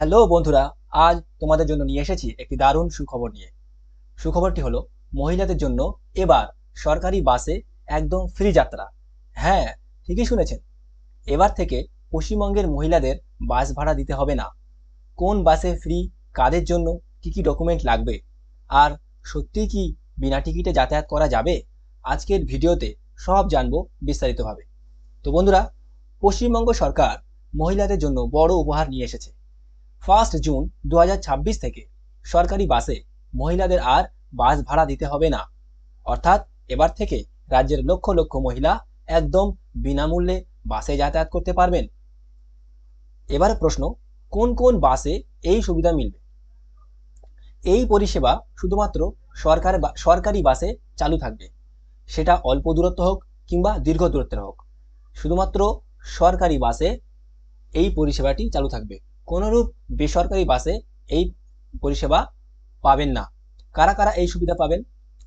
Hello বন্ধুরা, আজ তোমাদের জন্য নিয়ে এসেছি একটি দারুণ সুখবর নিয়ে। সুখবরটি হলো মহিলাদের জন্য এবার সরকারি বাসে একদম ফ্রি যাত্রা। হ্যাঁ, ঠিকই শুনেছেন। এবার থেকে পশ্চিমবঙ্গের মহিলাদের বাস ভাড়া দিতে হবে না। কোন বাসে ফ্রি, কাদের জন্য, কি কি ডকুমেন্ট লাগবে, আর সত্যিই কি বিনা টিকিটে যাতায়াত করা যাবে, আজকের ভিডিওতে সব জানবো বিস্তারিতভাবে। তো বন্ধুরা, পশ্চিমবঙ্গ সরকার মহিলাদের জন্য বড় উপহার নিয়ে এসেছে। 1 জুন 2026 থেকে সরকারি বাসে মহিলাদের আর বাস ভাড়া দিতে হবে না। অর্থাৎ এবার থেকে রাজ্যের লক্ষ লক্ষ মহিলা একদম বিনামূল্যে বাসে যাতায়াত করতে পারবেন। এবার প্রশ্ন, কোন কোন বাসে এই সুবিধা মিলবে? এই পরিষেবা শুধুমাত্র সরকারি বাসে চালু থাকবে। সেটা অল্প দূরত্ব হোক কিংবা দীর্ঘ দূরত্বের হোক, শুধুমাত্র সরকারি বাসে এই পরিষেবাটি চালু থাকবে। কোনোরূপ বেসরকারি বাসে এই পরিষেবা পাবেন না। কারা কারা এই সুবিধা পাবেন?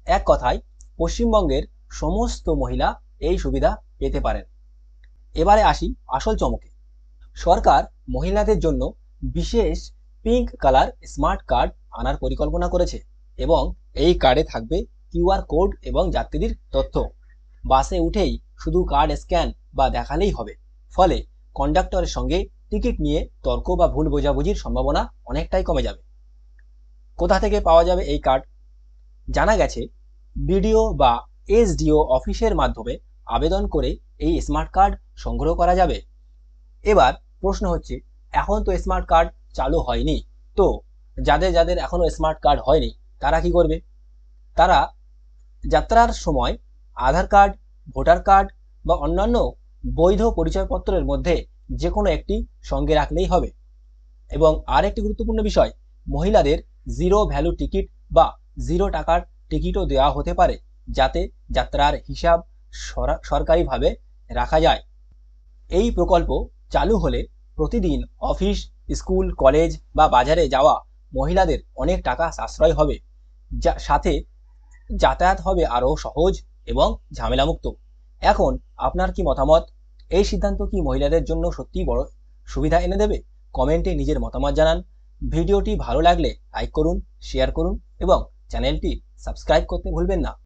এক কথায় পশ্চিমবঙ্গের সমস্ত মহিলা এই সুবিধা পেতে পারেন। এবারে আসি আসল চমকে। সরকার মহিলাদের জন্য বিশেষ পিঙ্ক কালার স্মার্ট কার্ড আনার পরিকল্পনা করেছে এবং এই কার্ডে থাকবে কিউআর কোড এবং যাত্রীর তথ্য। বাসে উঠেই শুধু কার্ড স্ক্যান বা দেখালেই হবে। ফলে কন্ডাক্টরের সঙ্গে টিকিট নিয়ে তর্ক বা ভুল বোঝাবুঝির সম্ভাবনা অনেকটাই কমে যাবে। কোথা থেকে পাওয়া যাবে এই কার্ড? জানা গেছে বিডিও বা এসডিও অফিসের মাধ্যমে আবেদন করে এই স্মার্ট কার্ড সংগ্রহ করা যাবে। এবার প্রশ্ন হচ্ছে, এখন তো স্মার্ট কার্ড চালু হয়নি, তো যাদের যাদের এখনো স্মার্ট কার্ড হয়নি তারা কি করবে? তারা যাত্রার সময় আধার কার্ড, ভোটার কার্ড বা অন্যান্য বৈধ পরিচয়পত্রের মধ্যে যে কোনো একটি সঙ্গে রাখলেই হবে। এবং আর একটি গুরুত্বপূর্ণ বিষয়, মহিলাদের জিরো ভ্যালু টিকিট বা 0 টাকার টিকিটও দেওয়া হতে পারে, যাতে যাত্রার হিসাব সরকারিভাবে রাখা যায়। এই প্রকল্প চালু হলে প্রতিদিন অফিস, স্কুল, কলেজ বা বাজারে যাওয়া মহিলাদের অনেক টাকা সাশ্রয় হবে, যা সাথে যাতায়াত হবে আরও সহজ এবং ঝামেলামুক্ত। এখন আপনার কি মতামত? এই সিদ্ধান্ত কি মহিলাদের জন্য সত্যিই বড় সুবিধা এনে দেবে? কমেন্টে নিজের মতামত জানান। ভিডিওটি ভালো লাগলে লাইক করুন, শেয়ার করুন এবং চ্যানেলটি সাবস্ক্রাইব করতে ভুলবেন না।